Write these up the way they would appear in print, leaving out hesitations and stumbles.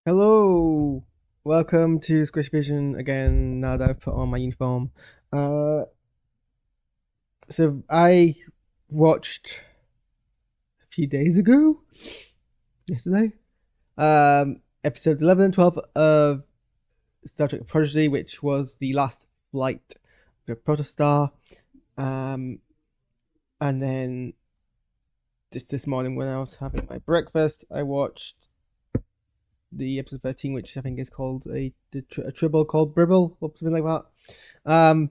Hello, welcome to Squish Vision again. Now that I've put on my uniform, uh, so I watched a few days ago, yesterday, episodes 11 and 12 of Star Trek Prodigy, which was the last flight of the Protostar, and then just this morning when I was having my breakfast, I watched the episode 13, which I think is called a tribble called Bribble or something like that. And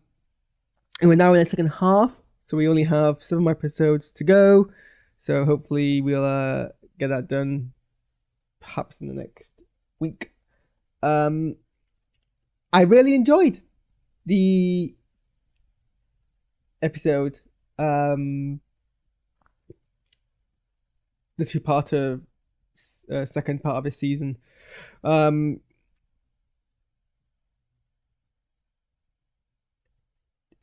we're now in the second half, so we only have 7 more episodes to go. So hopefully we'll get that done perhaps in the next week. I really enjoyed the episode, the two-parter second part of this season. It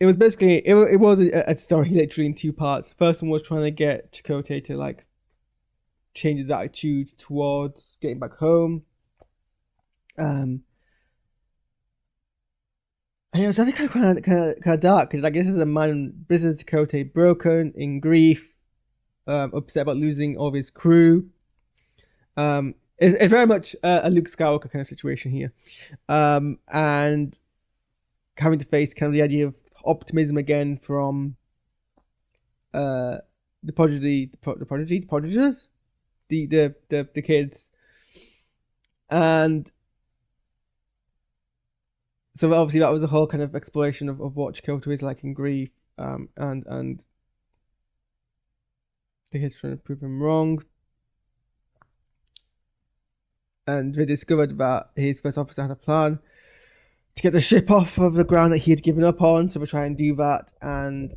was basically it was a story literally in 2 parts. The first one was trying to get Chakotay to like change his attitude towards getting back home. And it was actually kind of dark because like this is a man, this is Chakotay broken in grief, upset about losing all of his crew. It's very much a Luke Skywalker kind of situation here, and having to face kind of the idea of optimism again from the prodigies, the kids, and so obviously that was a whole kind of exploration of what Chakotay is like in grief, and the kids trying to prove him wrong. And they discovered that his first officer had a plan to get the ship off of the ground that he had given up on. So we try and do that, and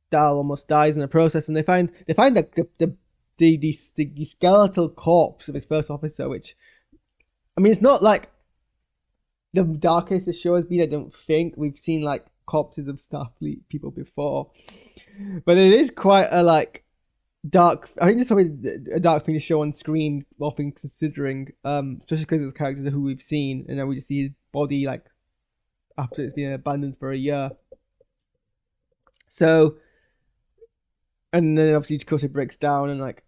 Dal almost dies in the process. And they find that the skeletal corpse of his first officer, which I mean, it's not like the darkest the show has been. I don't think we've seen like corpses of Starfleet people before, but it is quite a like dark. I think it's probably a dark thing to show on screen, all things considering, especially because it's characters who we've seen, and then we just see his body like after it's been abandoned for a year. So, and then obviously Chakotay breaks down and like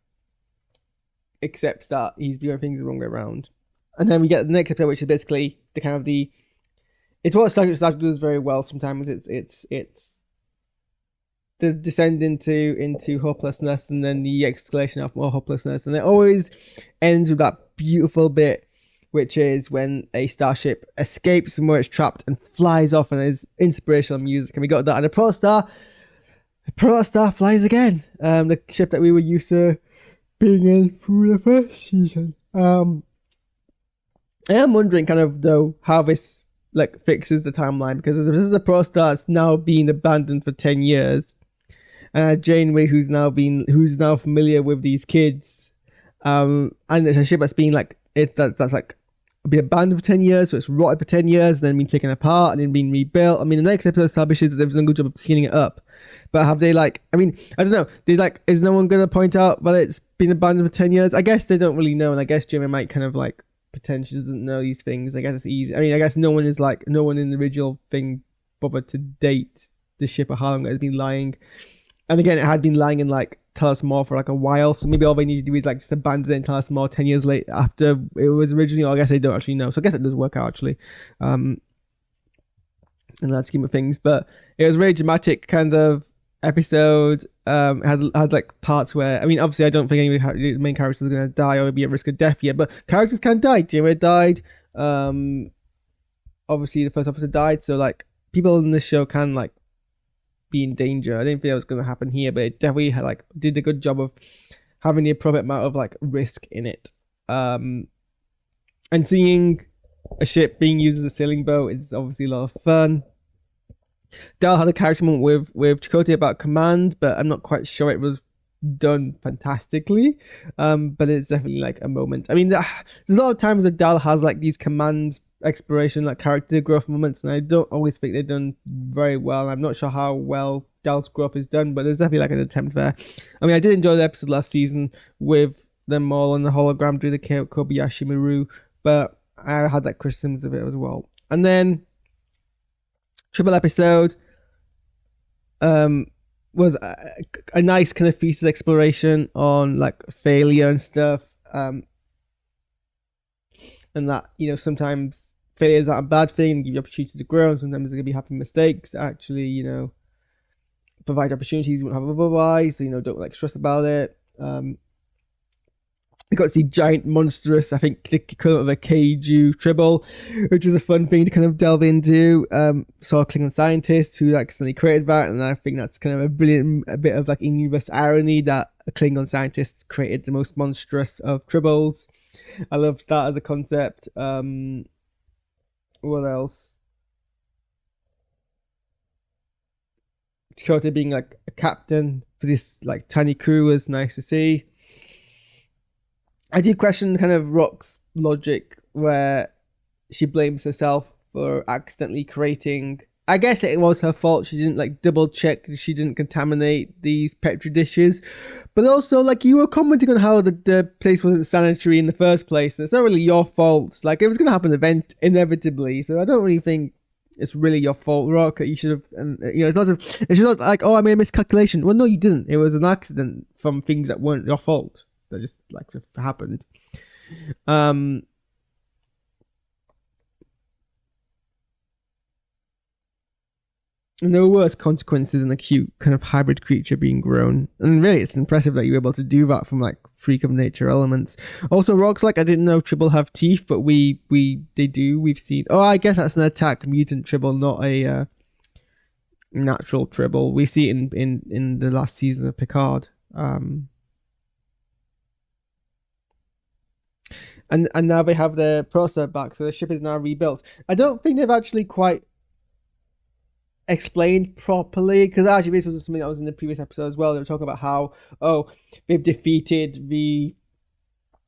accepts that he's doing things the wrong way around, and then we get the next episode, which is basically the kind of it's what Star Trek does very well. Sometimes it's the descend into hopelessness, and then the escalation of more hopelessness, and it always ends with that beautiful bit, which is when a starship escapes from where it's trapped and flies off, and there's inspirational music, and we got that. And the Protostar flies again, the ship that we were used to being in through the first season. I am wondering kind of though how this like fixes the timeline, because this is a Protostar that's now been abandoned for 10 years. Janeway, who's now familiar with these kids, and it's a ship that's been like that's like been abandoned for 10 years, so it's rotted for 10 years, and then been taken apart and then been rebuilt. I mean, the next episode establishes that they've done a good job of cleaning it up, but have they like? I mean, I don't know. Is no one gonna point out that it's been abandoned for 10 years? I guess they don't really know, and I guess Janeway might kind of like pretend she doesn't know these things. I guess it's easy. I mean, I guess no one in the original thing bothered to date the ship or how long it's been lying. And again, it had been lying in like Tell Us More for like a while, so maybe all they need to do is like just abandon it and Tell Us More 10 years later after it was originally. Or I guess they don't actually know, so I guess it does work out actually, in that scheme of things. But it was a very dramatic kind of episode. It had like parts where, I mean, obviously I don't think any of the main characters are going to die or be at risk of death yet, but characters can die. Janeway died. Obviously the first officer died, so like people in this show can like be in danger. I didn't think that was going to happen here, but it definitely had, like, did a good job of having the appropriate amount of like risk in it. And seeing a ship being used as a sailing boat is obviously a lot of fun. Dal had a character moment with Chakotay about command, but I'm not quite sure it was done fantastically. But it's definitely like a moment. I mean, there's a lot of times that Dal has like these command exploration, like character growth moments, and I don't always think they're done very well. I'm not sure how well Dal's growth is done, but there's definitely like an attempt there. I mean, I did enjoy the episode last season with them all on the hologram doing the Kobayashi Maru but I had like criticisms of it as well. And then triple episode was a nice kind of thesis exploration on like failure and stuff, and that, you know, sometimes failure is not a bad thing and give you opportunity to grow, and sometimes there gonna be happy mistakes that actually, you know, provide opportunities you wouldn't have otherwise, so, you know, don't like stress about it. I got to see giant monstrous, I think the equivalent of a kaiju tribble, which was a fun thing to kind of delve into. Saw a Klingon scientist who accidentally created that, and I think that's kind of a bit of like in-universe irony that a Klingon scientist created the most monstrous of tribbles. I love that as a concept. What else? Chakotay being like a captain for this like tiny crew was nice to see. I do question kind of Rock's logic where she blames herself for accidentally creating. I guess it was her fault. She didn't like double check. She didn't contaminate these petri dishes. But also, like, you were commenting on how the place wasn't sanitary in the first place. And it's not really your fault. Like, it was going to happen inevitably. So I don't really think it's really your fault, Rock. That you should have, and you know, it's not like, oh, I made a miscalculation. Well, no, you didn't. It was an accident from things that weren't your fault. That just like happened. No worse consequences than a cute kind of hybrid creature being grown. And really, it's impressive that you were able to do that from like freak of nature elements. Also, Rock's like, I didn't know tribble have teeth, but they do. We've seen. Oh, I guess that's an attack mutant tribble, not a natural tribble. We see it in the last season of Picard. And now they have their processor back, so the ship is now rebuilt. I don't think they've actually quite explained properly, because actually this was something that was in the previous episode as well. They were talking about how, oh, they've defeated the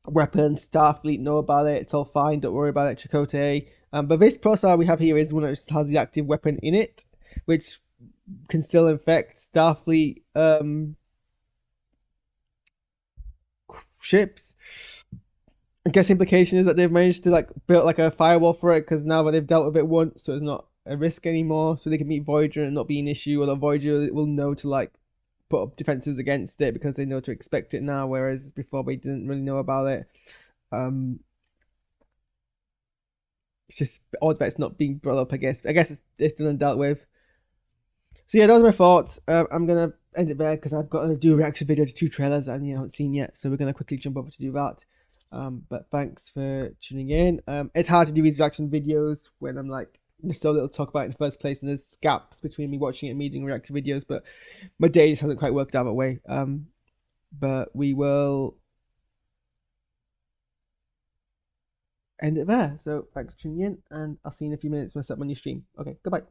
weapon, Starfleet know about it, it's all fine, don't worry about it, Chakotay. But this processor we have here is one that just has the active weapon in it, which can still infect Starfleet ships. I guess implication is that they've managed to like build like a firewall for it, because now that they've dealt with it once, so it's not a risk anymore, so they can meet Voyager and not be an issue, or the Voyager will know to like put up defenses against it because they know to expect it now, whereas before they didn't really know about it. It's just odd that it's not being brought up. I guess it's done and dealt with. So yeah, those are my thoughts. I'm gonna end it there because I've got to do a reaction video to 2 trailers I haven't seen yet, so we're gonna quickly jump over to do that. But thanks for tuning in. It's hard to do these reaction videos when I'm like, there's so little to talk about in the first place, and there's gaps between me watching it and me doing reaction videos, but my day just hasn't quite worked out that way. But we will end it there. So thanks for tuning in, and I'll see you in a few minutes when I set my new stream. Okay, goodbye.